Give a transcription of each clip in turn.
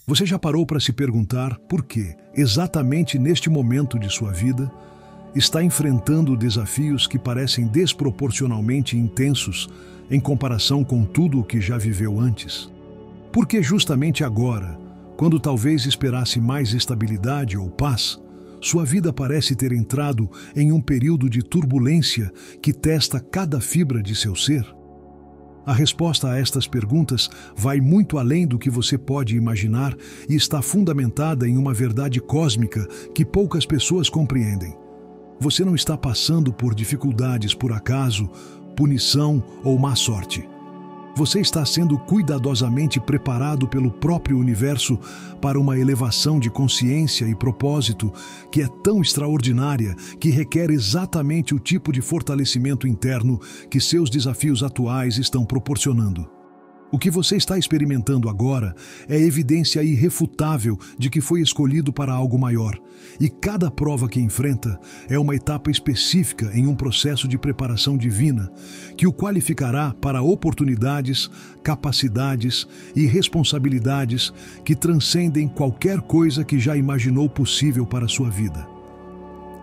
Você já parou para se perguntar por que, exatamente neste momento de sua vida, está enfrentando desafios que parecem desproporcionalmente intensos em comparação com tudo o que já viveu antes? Por que justamente agora, quando talvez esperasse mais estabilidade ou paz, sua vida parece ter entrado em um período de turbulência que testa cada fibra de seu ser? A resposta a estas perguntas vai muito além do que você pode imaginar e está fundamentada em uma verdade cósmica que poucas pessoas compreendem. Você não está passando por dificuldades por acaso, punição ou má sorte. Você está sendo cuidadosamente preparado pelo próprio universo para uma elevação de consciência e propósito que é tão extraordinária que requer exatamente o tipo de fortalecimento interno que seus desafios atuais estão proporcionando. O que você está experimentando agora é evidência irrefutável de que foi escolhido para algo maior, e cada prova que enfrenta é uma etapa específica em um processo de preparação divina que o qualificará para oportunidades, capacidades e responsabilidades que transcendem qualquer coisa que já imaginou possível para a sua vida.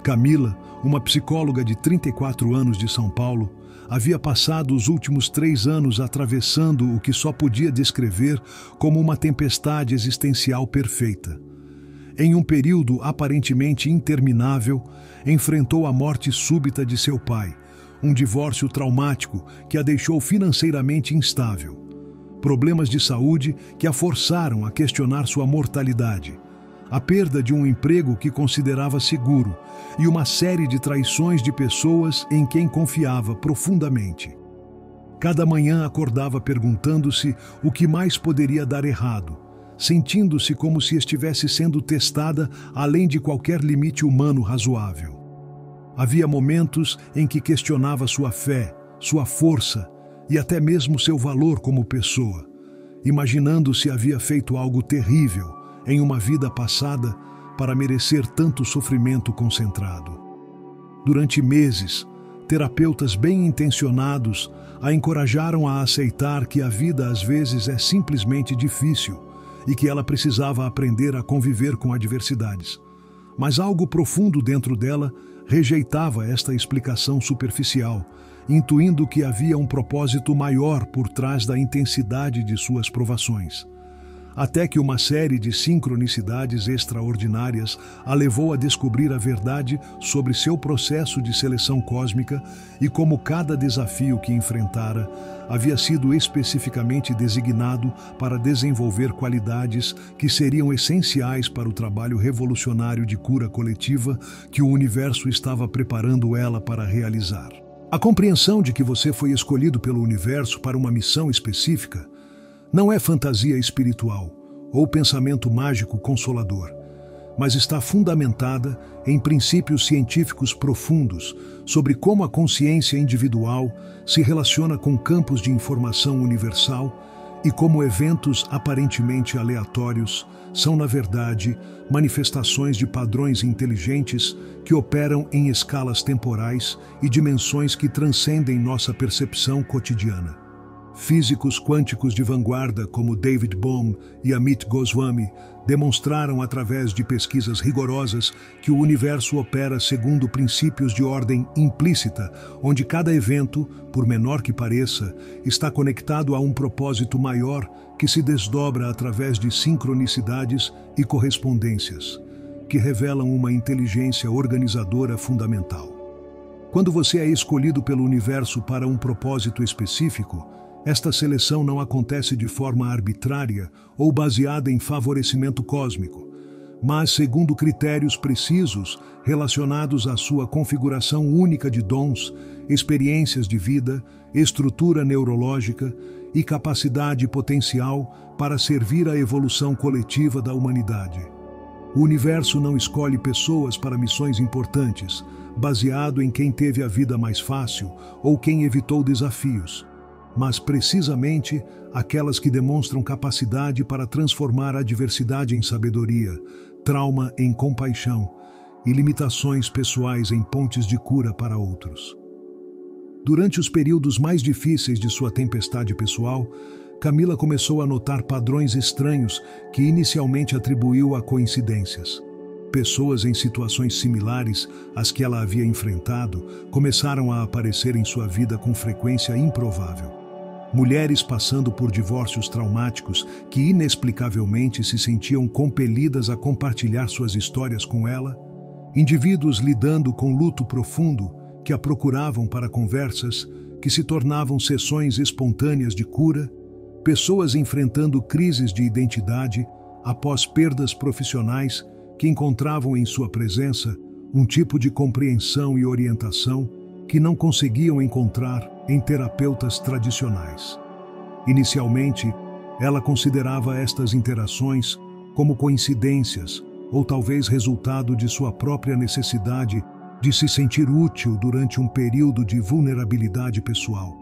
Camila, uma psicóloga de 34 anos de São Paulo, havia passado os últimos 3 anos atravessando o que só podia descrever como uma tempestade existencial perfeita. Em um período aparentemente interminável, enfrentou a morte súbita de seu pai, um divórcio traumático que a deixou financeiramente instável, problemas de saúde que a forçaram a questionar sua mortalidade, a perda de um emprego que considerava seguro e uma série de traições de pessoas em quem confiava profundamente. Cada manhã acordava perguntando-se o que mais poderia dar errado, sentindo-se como se estivesse sendo testada além de qualquer limite humano razoável. Havia momentos em que questionava sua fé, sua força e até mesmo seu valor como pessoa, imaginando se havia feito algo terrível em uma vida passada para merecer tanto sofrimento concentrado. Durante meses, terapeutas bem intencionados a encorajaram a aceitar que a vida às vezes é simplesmente difícil e que ela precisava aprender a conviver com adversidades. Mas algo profundo dentro dela rejeitava esta explicação superficial, intuindo que havia um propósito maior por trás da intensidade de suas provações. Até que uma série de sincronicidades extraordinárias a levou a descobrir a verdade sobre seu processo de seleção cósmica e como cada desafio que enfrentara havia sido especificamente designado para desenvolver qualidades que seriam essenciais para o trabalho revolucionário de cura coletiva que o universo estava preparando ela para realizar. A compreensão de que você foi escolhido pelo universo para uma missão específica não é fantasia espiritual ou pensamento mágico consolador, mas está fundamentada em princípios científicos profundos sobre como a consciência individual se relaciona com campos de informação universal e como eventos aparentemente aleatórios são, na verdade, manifestações de padrões inteligentes que operam em escalas temporais e dimensões que transcendem nossa percepção cotidiana. Físicos quânticos de vanguarda como David Bohm e Amit Goswami demonstraram através de pesquisas rigorosas que o universo opera segundo princípios de ordem implícita, onde cada evento, por menor que pareça, está conectado a um propósito maior que se desdobra através de sincronicidades e correspondências, que revelam uma inteligência organizadora fundamental. Quando você é escolhido pelo universo para um propósito específico, esta seleção não acontece de forma arbitrária ou baseada em favorecimento cósmico, mas segundo critérios precisos relacionados à sua configuração única de dons, experiências de vida, estrutura neurológica e capacidade potencial para servir à evolução coletiva da humanidade. O universo não escolhe pessoas para missões importantes, baseado em quem teve a vida mais fácil ou quem evitou desafios, mas precisamente aquelas que demonstram capacidade para transformar a adversidade em sabedoria, trauma em compaixão e limitações pessoais em pontes de cura para outros. Durante os períodos mais difíceis de sua tempestade pessoal, Camila começou a notar padrões estranhos que inicialmente atribuiu a coincidências. Pessoas em situações similares às que ela havia enfrentado começaram a aparecer em sua vida com frequência improvável. Mulheres passando por divórcios traumáticos que inexplicavelmente se sentiam compelidas a compartilhar suas histórias com ela, indivíduos lidando com luto profundo que a procuravam para conversas que se tornavam sessões espontâneas de cura, pessoas enfrentando crises de identidade após perdas profissionais que encontravam em sua presença um tipo de compreensão e orientação que não conseguiam encontrar em terapeutas tradicionais. Inicialmente, ela considerava estas interações como coincidências ou talvez resultado de sua própria necessidade de se sentir útil durante um período de vulnerabilidade pessoal.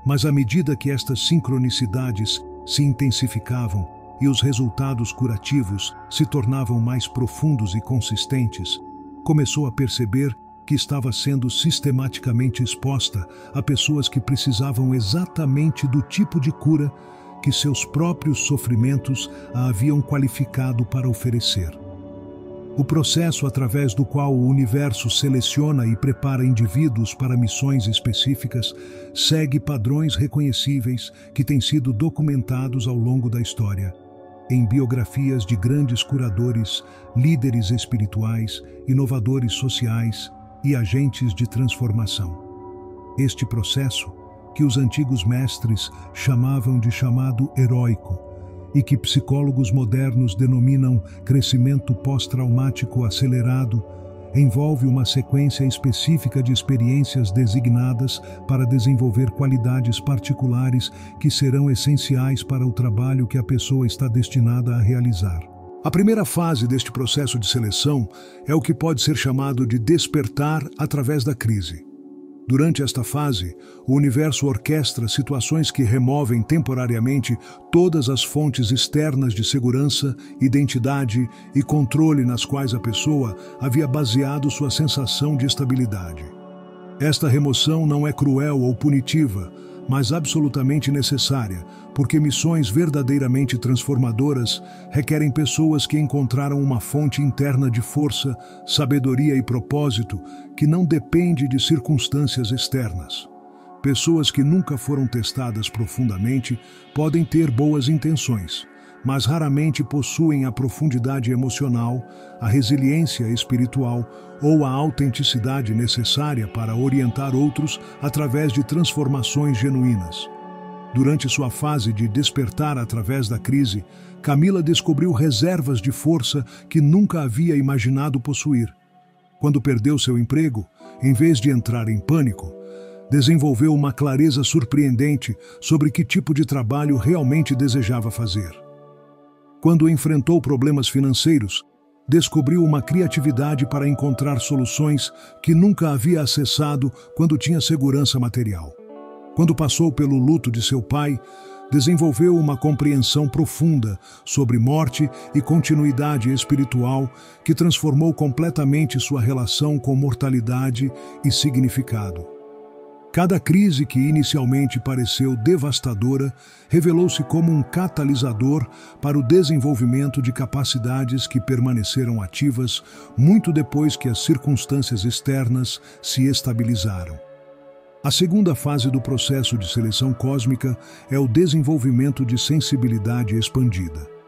Mas à medida que estas sincronicidades se intensificavam e os resultados curativos se tornavam mais profundos e consistentes, começou a perceber que estava sendo sistematicamente exposta a pessoas que precisavam exatamente do tipo de cura que seus próprios sofrimentos a haviam qualificado para oferecer. O processo através do qual o universo seleciona e prepara indivíduos para missões específicas segue padrões reconhecíveis que têm sido documentados ao longo da história, em biografias de grandes curadores, líderes espirituais, inovadores sociais e agentes de transformação. Este processo, que os antigos mestres chamavam de chamado heróico, e que psicólogos modernos denominam crescimento pós-traumático acelerado, envolve uma sequência específica de experiências designadas para desenvolver qualidades particulares que serão essenciais para o trabalho que a pessoa está destinada a realizar. A primeira fase deste processo de seleção é o que pode ser chamado de despertar através da crise. Durante esta fase, o universo orquestra situações que removem temporariamente todas as fontes externas de segurança, identidade e controle nas quais a pessoa havia baseado sua sensação de estabilidade. Esta remoção não é cruel ou punitiva, mas absolutamente necessária, porque missões verdadeiramente transformadoras requerem pessoas que encontraram uma fonte interna de força, sabedoria e propósito que não depende de circunstâncias externas. Pessoas que nunca foram testadas profundamente podem ter boas intenções, mas raramente possuem a profundidade emocional, a resiliência espiritual ou a autenticidade necessária para orientar outros através de transformações genuínas. Durante sua fase de despertar através da crise, Camila descobriu reservas de força que nunca havia imaginado possuir. Quando perdeu seu emprego, em vez de entrar em pânico, desenvolveu uma clareza surpreendente sobre que tipo de trabalho realmente desejava fazer. Quando enfrentou problemas financeiros, descobriu uma criatividade para encontrar soluções que nunca havia acessado quando tinha segurança material. Quando passou pelo luto de seu pai, desenvolveu uma compreensão profunda sobre morte e continuidade espiritual que transformou completamente sua relação com mortalidade e significado. Cada crise que inicialmente pareceu devastadora revelou-se como um catalisador para o desenvolvimento de capacidades que permaneceram ativas muito depois que as circunstâncias externas se estabilizaram. A segunda fase do processo de seleção cósmica é o desenvolvimento de sensibilidade expandida.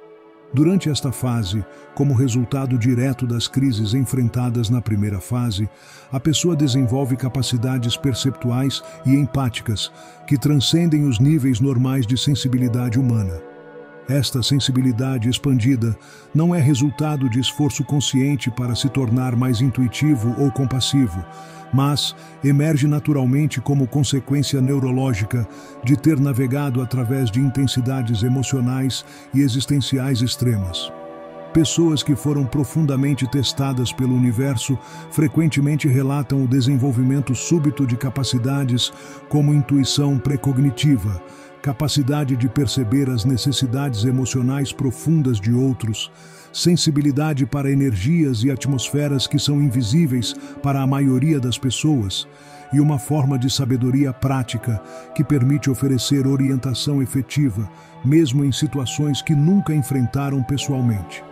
Durante esta fase, como resultado direto das crises enfrentadas na primeira fase, a pessoa desenvolve capacidades perceptuais e empáticas que transcendem os níveis normais de sensibilidade humana. Esta sensibilidade expandida não é resultado de esforço consciente para se tornar mais intuitivo ou compassivo, mas emerge naturalmente como consequência neurológica de ter navegado através de intensidades emocionais e existenciais extremas. Pessoas que foram profundamente testadas pelo universo frequentemente relatam o desenvolvimento súbito de capacidades como intuição precognitiva, capacidade de perceber as necessidades emocionais profundas de outros, sensibilidade para energias e atmosferas que são invisíveis para a maioria das pessoas, e uma forma de sabedoria prática que permite oferecer orientação efetiva, mesmo em situações que nunca enfrentaram pessoalmente.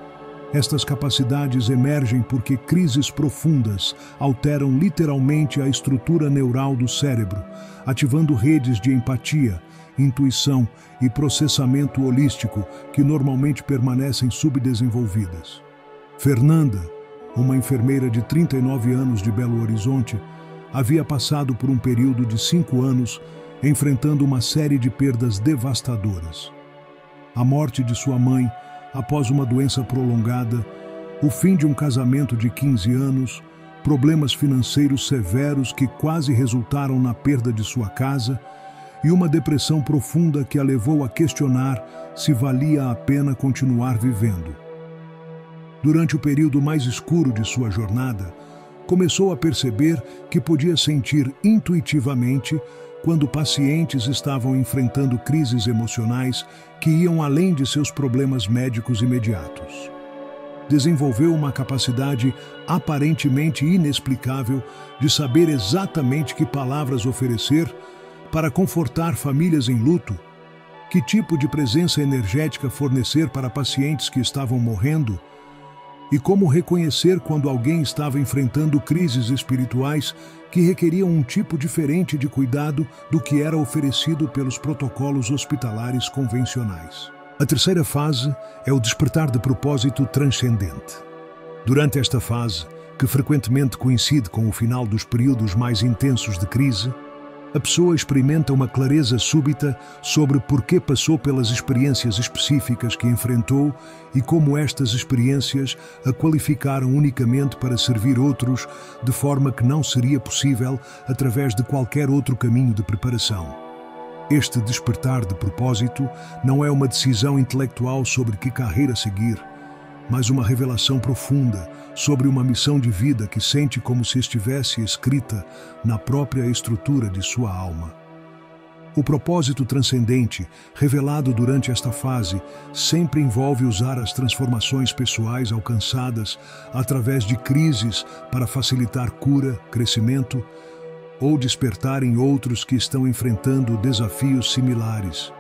Estas capacidades emergem porque crises profundas alteram literalmente a estrutura neural do cérebro, ativando redes de empatia, intuição e processamento holístico que normalmente permanecem subdesenvolvidas. Fernanda, uma enfermeira de 39 anos de Belo Horizonte, havia passado por um período de 5 anos enfrentando uma série de perdas devastadoras. A morte de sua mãe após uma doença prolongada, o fim de um casamento de 15 anos, problemas financeiros severos que quase resultaram na perda de sua casa e uma depressão profunda que a levou a questionar se valia a pena continuar vivendo. Durante o período mais escuro de sua jornada, começou a perceber que podia sentir intuitivamente quando pacientes estavam enfrentando crises emocionais que iam além de seus problemas médicos imediatos. Desenvolveu uma capacidade aparentemente inexplicável de saber exatamente que palavras oferecer para confortar famílias em luto, que tipo de presença energética fornecer para pacientes que estavam morrendo e como reconhecer quando alguém estava enfrentando crises espirituais que requeriam um tipo diferente de cuidado do que era oferecido pelos protocolos hospitalares convencionais. A terceira fase é o despertar de propósito transcendente. Durante esta fase, que frequentemente coincide com o final dos períodos mais intensos de crise, a pessoa experimenta uma clareza súbita sobre por que passou pelas experiências específicas que enfrentou e como estas experiências a qualificaram unicamente para servir outros de forma que não seria possível através de qualquer outro caminho de preparação. Este despertar de propósito não é uma decisão intelectual sobre que carreira seguir, mas uma revelação profunda sobre uma missão de vida que sente como se estivesse escrita na própria estrutura de sua alma. O propósito transcendente, revelado durante esta fase, sempre envolve usar as transformações pessoais alcançadas através de crises para facilitar cura, crescimento ou despertar em outros que estão enfrentando desafios similares.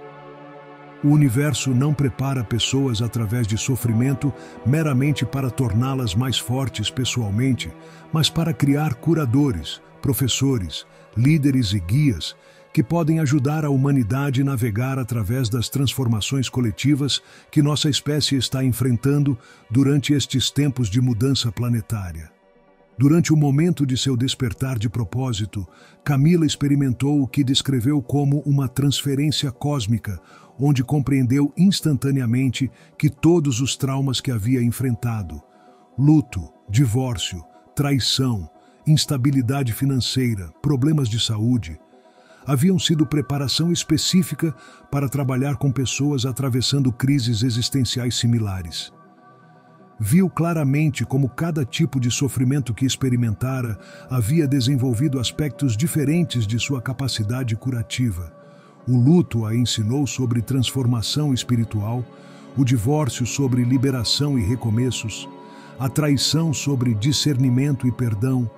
O universo não prepara pessoas através de sofrimento meramente para torná-las mais fortes pessoalmente, mas para criar curadores, professores, líderes e guias que podem ajudar a humanidade a navegar através das transformações coletivas que nossa espécie está enfrentando durante estes tempos de mudança planetária. Durante o momento de seu despertar de propósito, Camila experimentou o que descreveu como uma transferência cósmica, onde compreendeu instantaneamente que todos os traumas que havia enfrentado, luto, divórcio, traição, instabilidade financeira, problemas de saúde, haviam sido preparação específica para trabalhar com pessoas atravessando crises existenciais similares. Viu claramente como cada tipo de sofrimento que experimentara havia desenvolvido aspectos diferentes de sua capacidade curativa. O luto a ensinou sobre transformação espiritual, o divórcio sobre liberação e recomeços, a traição sobre discernimento e perdão,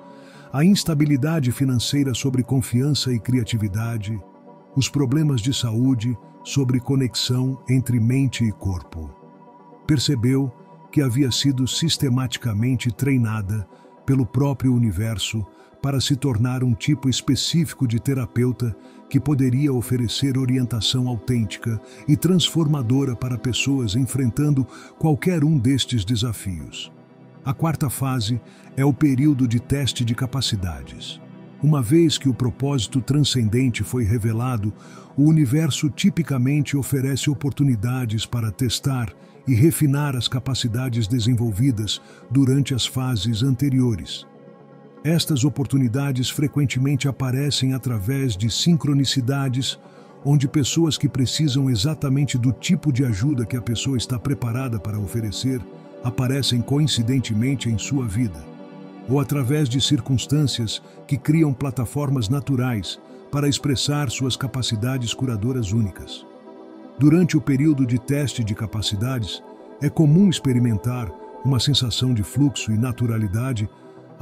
a instabilidade financeira sobre confiança e criatividade, os problemas de saúde sobre conexão entre mente e corpo. Percebeu que havia sido sistematicamente treinada pelo próprio universo para se tornar um tipo específico de terapeuta que poderia oferecer orientação autêntica e transformadora para pessoas enfrentando qualquer um destes desafios. A quarta fase é o período de teste de capacidades. Uma vez que o propósito transcendente foi revelado, o universo tipicamente oferece oportunidades para testar e refinar as capacidades desenvolvidas durante as fases anteriores. Estas oportunidades frequentemente aparecem através de sincronicidades, onde pessoas que precisam exatamente do tipo de ajuda que a pessoa está preparada para oferecer aparecem coincidentemente em sua vida, ou através de circunstâncias que criam plataformas naturais para expressar suas capacidades curadoras únicas. Durante o período de teste de capacidades, é comum experimentar uma sensação de fluxo e naturalidade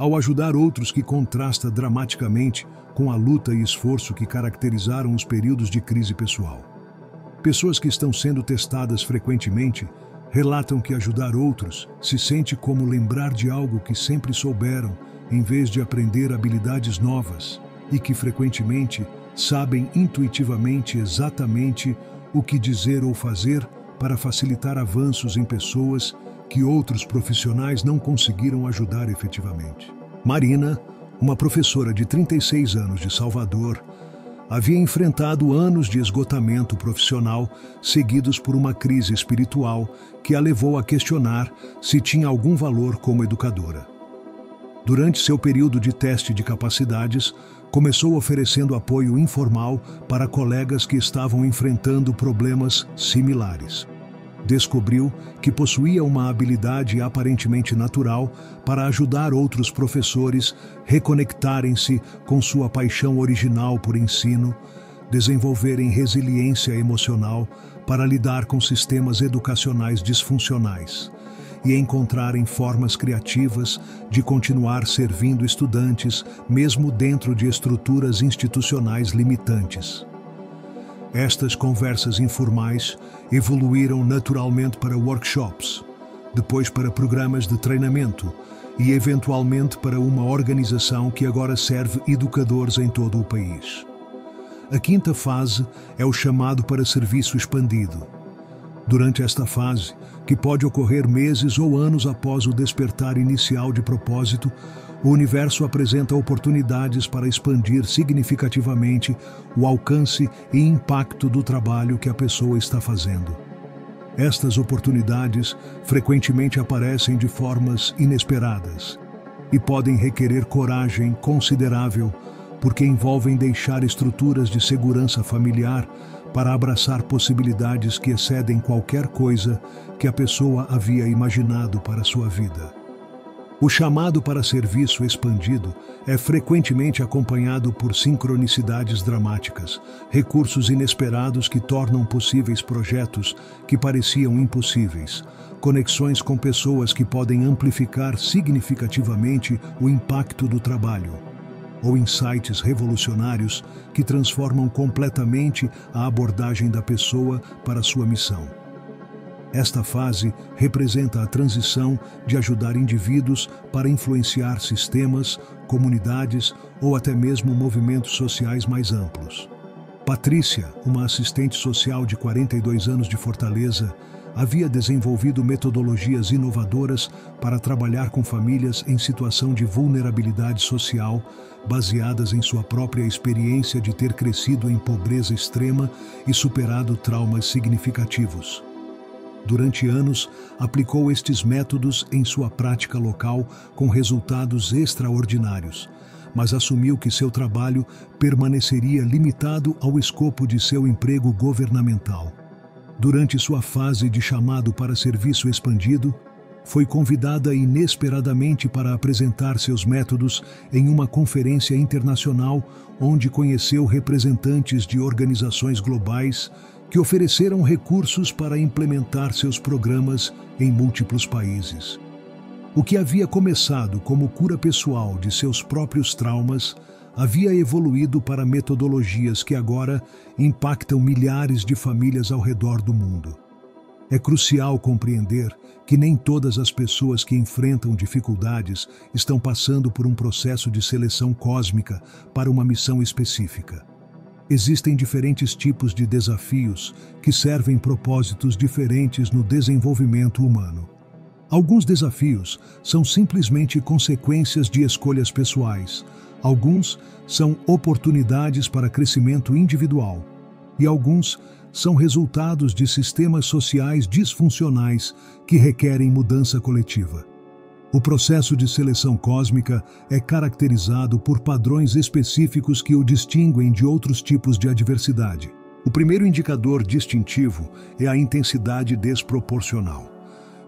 ao ajudar outros que contrasta dramaticamente com a luta e esforço que caracterizaram os períodos de crise pessoal. Pessoas que estão sendo testadas frequentemente relatam que ajudar outros se sente como lembrar de algo que sempre souberam, em vez de aprender habilidades novas, e que frequentemente sabem intuitivamente exatamente o que dizer ou fazer para facilitar avanços em pessoas que outros profissionais não conseguiram ajudar efetivamente. Marina, uma professora de 36 anos de Salvador, havia enfrentado anos de esgotamento profissional seguidos por uma crise espiritual que a levou a questionar se tinha algum valor como educadora. Durante seu período de teste de capacidades, começou oferecendo apoio informal para colegas que estavam enfrentando problemas similares. Descobriu que possuía uma habilidade aparentemente natural para ajudar outros professores reconectarem-se com sua paixão original por ensino, desenvolverem resiliência emocional para lidar com sistemas educacionais disfuncionais e encontrarem formas criativas de continuar servindo estudantes, mesmo dentro de estruturas institucionais limitantes. Estas conversas informais evoluíram naturalmente para workshops, depois para programas de treinamento e, eventualmente, para uma organização que agora serve educadores em todo o país. A quinta fase é o chamado para serviço expandido. Durante esta fase, que pode ocorrer meses ou anos após o despertar inicial de propósito, o universo apresenta oportunidades para expandir significativamente o alcance e impacto do trabalho que a pessoa está fazendo. Estas oportunidades frequentemente aparecem de formas inesperadas e podem requerer coragem considerável, porque envolvem deixar estruturas de segurança familiar para abraçar possibilidades que excedem qualquer coisa que a pessoa havia imaginado para sua vida. O chamado para serviço expandido é frequentemente acompanhado por sincronicidades dramáticas, recursos inesperados que tornam possíveis projetos que pareciam impossíveis, conexões com pessoas que podem amplificar significativamente o impacto do trabalho, ou insights revolucionários que transformam completamente a abordagem da pessoa para sua missão. Esta fase representa a transição de ajudar indivíduos para influenciar sistemas, comunidades ou até mesmo movimentos sociais mais amplos. Patrícia, uma assistente social de 42 anos de Fortaleza, havia desenvolvido metodologias inovadoras para trabalhar com famílias em situação de vulnerabilidade social, baseadas em sua própria experiência de ter crescido em pobreza extrema e superado traumas significativos. Durante anos, aplicou estes métodos em sua prática local com resultados extraordinários, mas assumiu que seu trabalho permaneceria limitado ao escopo de seu emprego governamental. Durante sua fase de chamado para serviço expandido, foi convidada inesperadamente para apresentar seus métodos em uma conferência internacional onde conheceu representantes de organizações globais que ofereceram recursos para implementar seus programas em múltiplos países. O que havia começado como cura pessoal de seus próprios traumas havia evoluído para metodologias que agora impactam milhares de famílias ao redor do mundo. É crucial compreender que nem todas as pessoas que enfrentam dificuldades estão passando por um processo de seleção cósmica para uma missão específica. Existem diferentes tipos de desafios que servem propósitos diferentes no desenvolvimento humano. Alguns desafios são simplesmente consequências de escolhas pessoais, alguns são oportunidades para crescimento individual, e alguns são resultados de sistemas sociais disfuncionais que requerem mudança coletiva. O processo de seleção cósmica é caracterizado por padrões específicos que o distinguem de outros tipos de adversidade. O primeiro indicador distintivo é a intensidade desproporcional.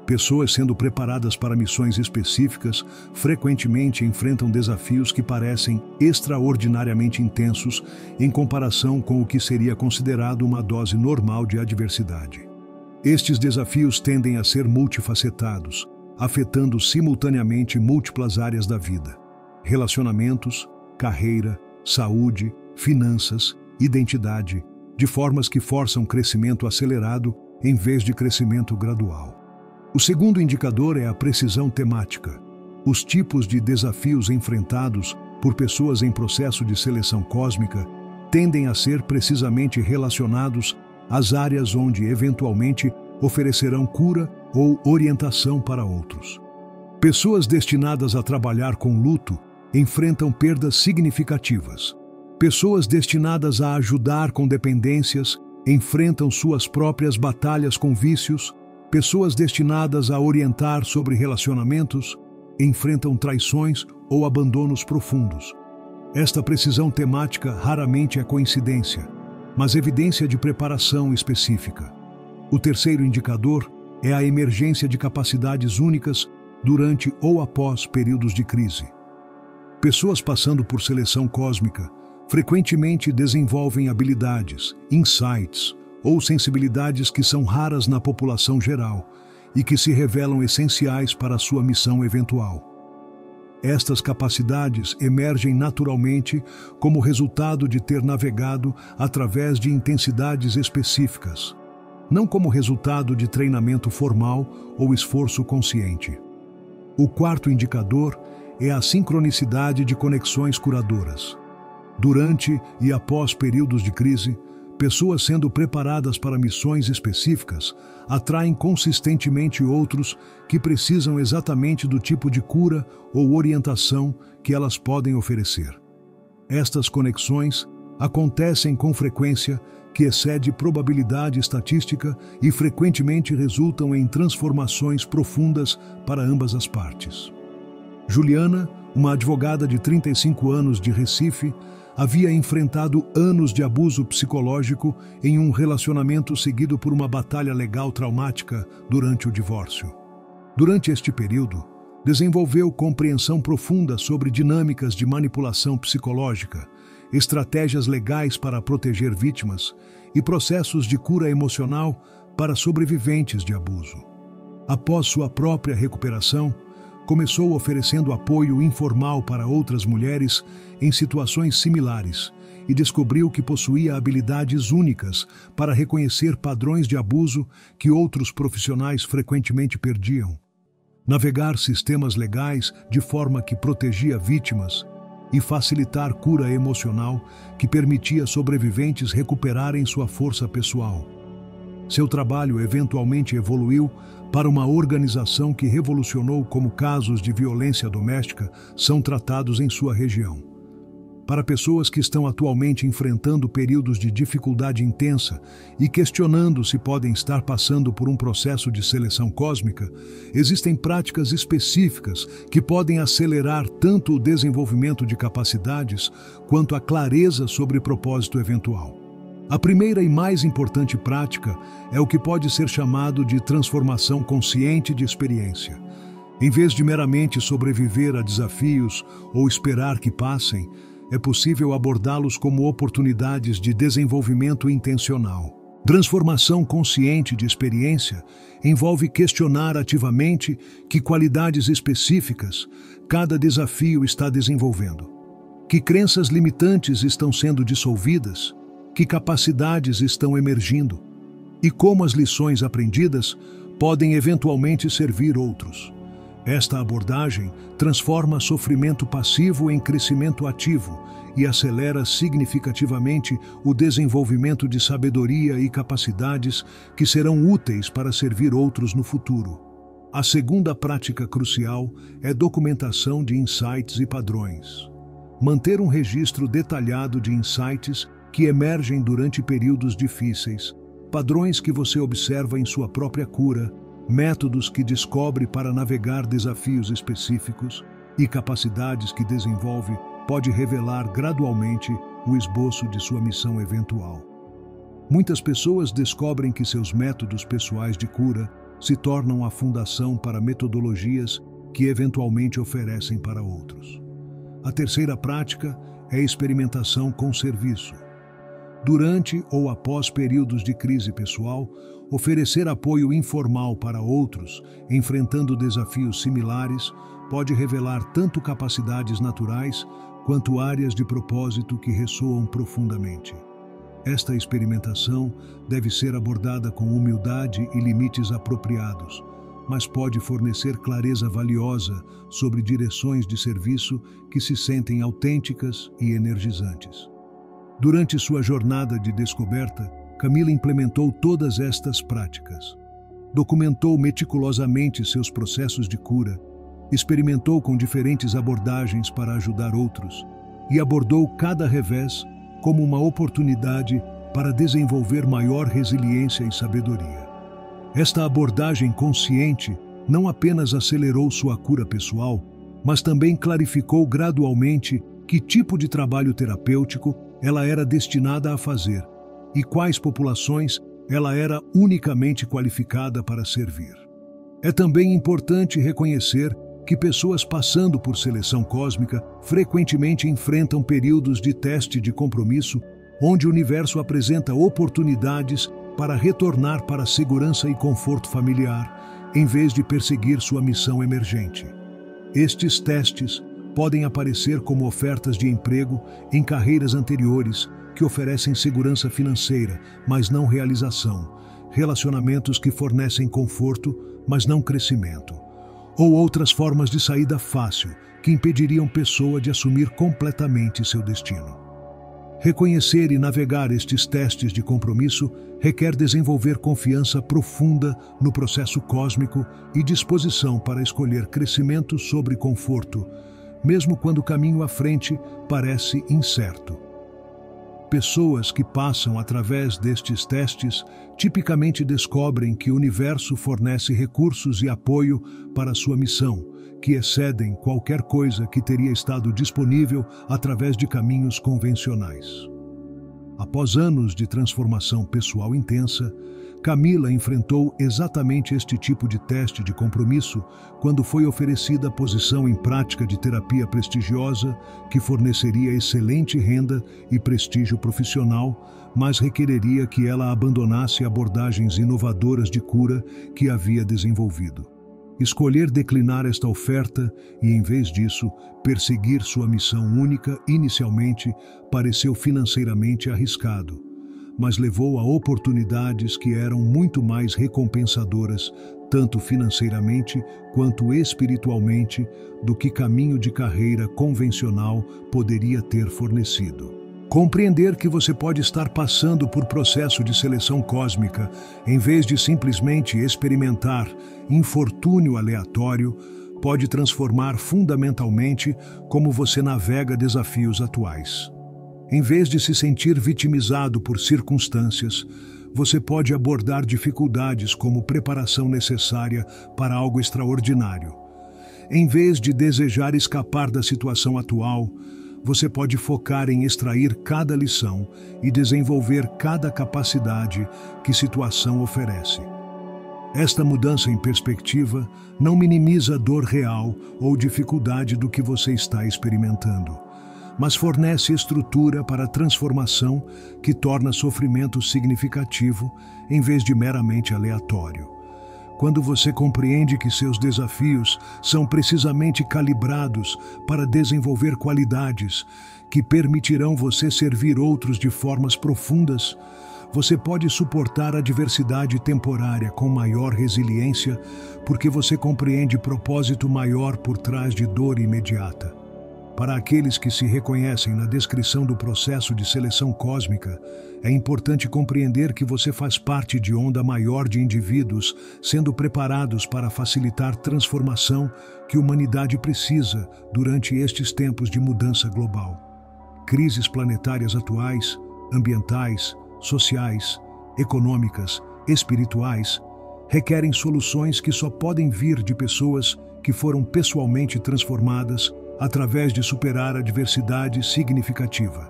Pessoas sendo preparadas para missões específicas frequentemente enfrentam desafios que parecem extraordinariamente intensos em comparação com o que seria considerado uma dose normal de adversidade. Estes desafios tendem a ser multifacetados, afetando simultaneamente múltiplas áreas da vida. relacionamentos, carreira, saúde, finanças, identidade, de formas que forçam crescimento acelerado em vez de crescimento gradual. O segundo indicador é a precisão temática. Os tipos de desafios enfrentados por pessoas em processo de seleção cósmica tendem a ser precisamente relacionados às áreas onde, eventualmente, oferecerão cura ou orientação para outros. Pessoas destinadas a trabalhar com luto enfrentam perdas significativas. Pessoas destinadas a ajudar com dependências enfrentam suas próprias batalhas com vícios. Pessoas destinadas a orientar sobre relacionamentos enfrentam traições ou abandonos profundos. Esta precisão temática raramente é coincidência, mas evidência de preparação específica. O terceiro indicador é a emergência de capacidades únicas durante ou após períodos de crise. Pessoas passando por seleção cósmica frequentemente desenvolvem habilidades, insights ou sensibilidades que são raras na população geral e que se revelam essenciais para a sua missão eventual. Estas capacidades emergem naturalmente como resultado de ter navegado através de intensidades específicas, não como resultado de treinamento formal ou esforço consciente. O quarto indicador é a sincronicidade de conexões curadoras. Durante e após períodos de crise, pessoas sendo preparadas para missões específicas atraem consistentemente outros que precisam exatamente do tipo de cura ou orientação que elas podem oferecer. Estas conexões acontecem com frequência que excede probabilidade estatística e frequentemente resultam em transformações profundas para ambas as partes. Juliana, uma advogada de 35 anos de Recife, havia enfrentado anos de abuso psicológico em um relacionamento seguido por uma batalha legal traumática durante o divórcio. Durante este período, desenvolveu compreensão profunda sobre dinâmicas de manipulação psicológica, estratégias legais para proteger vítimas e processos de cura emocional para sobreviventes de abuso. Após sua própria recuperação, começou oferecendo apoio informal para outras mulheres em situações similares e descobriu que possuía habilidades únicas para reconhecer padrões de abuso que outros profissionais frequentemente perdiam. Navegar sistemas legais de forma que protegia vítimas e facilitar cura emocional que permitia sobreviventes recuperarem sua força pessoal. Seu trabalho eventualmente evoluiu para uma organização que revolucionou como casos de violência doméstica são tratados em sua região. Para pessoas que estão atualmente enfrentando períodos de dificuldade intensa e questionando se podem estar passando por um processo de seleção cósmica, existem práticas específicas que podem acelerar tanto o desenvolvimento de capacidades quanto a clareza sobre propósito eventual. A primeira e mais importante prática é o que pode ser chamado de transformação consciente de experiência. Em vez de meramente sobreviver a desafios ou esperar que passem, é possível abordá-los como oportunidades de desenvolvimento intencional. Transformação consciente de experiência envolve questionar ativamente que qualidades específicas cada desafio está desenvolvendo, que crenças limitantes estão sendo dissolvidas, que capacidades estão emergindo e como as lições aprendidas podem eventualmente servir outros. Esta abordagem transforma sofrimento passivo em crescimento ativo e acelera significativamente o desenvolvimento de sabedoria e capacidades que serão úteis para servir outros no futuro. A segunda prática crucial é documentação de insights e padrões. Manter um registro detalhado de insights que emergem durante períodos difíceis, padrões que você observa em sua própria cura, métodos que descobre para navegar desafios específicos e capacidades que desenvolve pode revelar gradualmente o esboço de sua missão eventual. Muitas pessoas descobrem que seus métodos pessoais de cura se tornam a fundação para metodologias que eventualmente oferecem para outros. A terceira prática é a experimentação com serviço. Durante ou após períodos de crise pessoal, oferecer apoio informal para outros, enfrentando desafios similares, pode revelar tanto capacidades naturais quanto áreas de propósito que ressoam profundamente. Esta experimentação deve ser abordada com humildade e limites apropriados, mas pode fornecer clareza valiosa sobre direções de serviço que se sentem autênticas e energizantes. Durante sua jornada de descoberta, Camila implementou todas estas práticas. Documentou meticulosamente seus processos de cura, experimentou com diferentes abordagens para ajudar outros e abordou cada revés como uma oportunidade para desenvolver maior resiliência e sabedoria. Esta abordagem consciente não apenas acelerou sua cura pessoal, mas também clarificou gradualmente que tipo de trabalho terapêutico ela era destinada a fazer e quais populações ela era unicamente qualificada para servir. É também importante reconhecer que pessoas passando por seleção cósmica frequentemente enfrentam períodos de teste de compromisso, onde o universo apresenta oportunidades para retornar para a segurança e conforto familiar, em vez de perseguir sua missão emergente. Estes testes podem aparecer como ofertas de emprego em carreiras anteriores que oferecem segurança financeira, mas não realização, relacionamentos que fornecem conforto, mas não crescimento, ou outras formas de saída fácil que impediriam pessoa de assumir completamente seu destino. Reconhecer e navegar estes testes de compromisso requer desenvolver confiança profunda no processo cósmico e disposição para escolher crescimento sobre conforto, mesmo quando o caminho à frente parece incerto. Pessoas que passam através destes testes tipicamente descobrem que o universo fornece recursos e apoio para sua missão, que excedem qualquer coisa que teria estado disponível através de caminhos convencionais. Após anos de transformação pessoal intensa, Camila enfrentou exatamente este tipo de teste de compromisso quando foi oferecida a posição em prática de terapia prestigiosa que forneceria excelente renda e prestígio profissional, mas requereria que ela abandonasse abordagens inovadoras de cura que havia desenvolvido. Escolher declinar esta oferta e, em vez disso, perseguir sua missão única inicialmente pareceu financeiramente arriscado, mas levou a oportunidades que eram muito mais recompensadoras, tanto financeiramente quanto espiritualmente, do que caminho de carreira convencional poderia ter fornecido. Compreender que você pode estar passando por processo de seleção cósmica, em vez de simplesmente experimentar infortúnio aleatório, pode transformar fundamentalmente como você navega desafios atuais. Em vez de se sentir vitimizado por circunstâncias, você pode abordar dificuldades como preparação necessária para algo extraordinário. Em vez de desejar escapar da situação atual, você pode focar em extrair cada lição e desenvolver cada capacidade que situação oferece. Esta mudança em perspectiva não minimiza a dor real ou dificuldade do que você está experimentando, mas fornece estrutura para a transformação que torna sofrimento significativo em vez de meramente aleatório. Quando você compreende que seus desafios são precisamente calibrados para desenvolver qualidades que permitirão você servir outros de formas profundas, você pode suportar a adversidade temporária com maior resiliência, porque você compreende propósito maior por trás de dor imediata. Para aqueles que se reconhecem na descrição do processo de seleção cósmica, é importante compreender que você faz parte de onda maior de indivíduos sendo preparados para facilitar transformação que a humanidade precisa durante estes tempos de mudança global. Crises planetárias atuais, ambientais, sociais, econômicas, espirituais, requerem soluções que só podem vir de pessoas que foram pessoalmente transformadas através de superar adversidade significativa.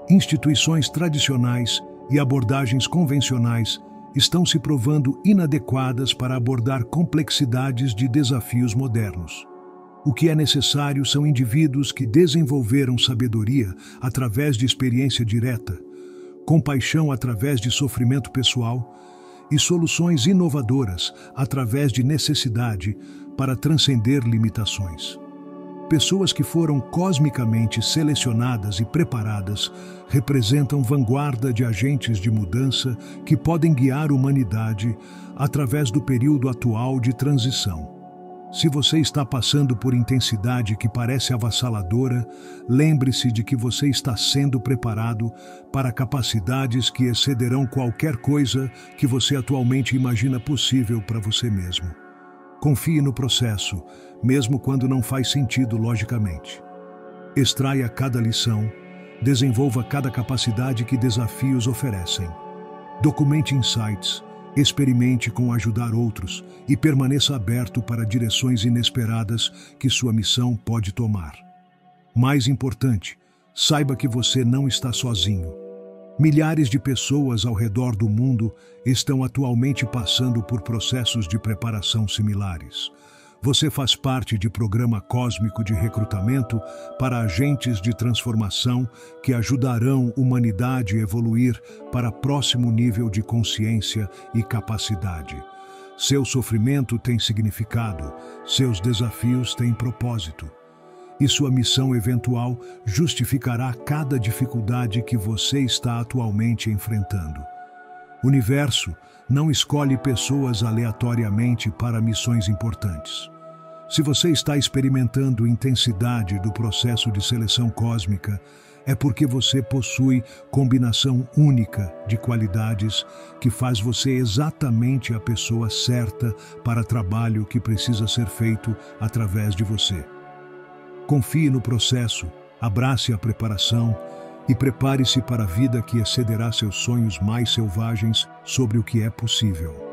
Instituições tradicionais e abordagens convencionais estão se provando inadequadas para abordar complexidades de desafios modernos. O que é necessário são indivíduos que desenvolveram sabedoria através de experiência direta, compaixão através de sofrimento pessoal e soluções inovadoras através de necessidade para transcender limitações. Pessoas que foram cosmicamente selecionadas e preparadas representam vanguarda de agentes de mudança que podem guiar a humanidade através do período atual de transição. Se você está passando por intensidade que parece avassaladora, lembre-se de que você está sendo preparado para capacidades que excederão qualquer coisa que você atualmente imagina possível para você mesmo. Confie no processo, mesmo quando não faz sentido logicamente. Extraia cada lição, desenvolva cada capacidade que desafios oferecem. Documente insights, experimente com ajudar outros e permaneça aberto para direções inesperadas que sua missão pode tomar. Mais importante, saiba que você não está sozinho. Milhares de pessoas ao redor do mundo estão atualmente passando por processos de preparação similares. Você faz parte de programa cósmico de recrutamento para agentes de transformação que ajudarão a humanidade a evoluir para próximo nível de consciência e capacidade. Seu sofrimento tem significado, seus desafios têm propósito. E sua missão eventual justificará cada dificuldade que você está atualmente enfrentando. O universo não escolhe pessoas aleatoriamente para missões importantes. Se você está experimentando intensidade do processo de seleção cósmica, é porque você possui combinação única de qualidades que faz você exatamente a pessoa certa para o trabalho que precisa ser feito através de você. Confie no processo, abrace a preparação e prepare-se para a vida que excederá seus sonhos mais selvagens sobre o que é possível.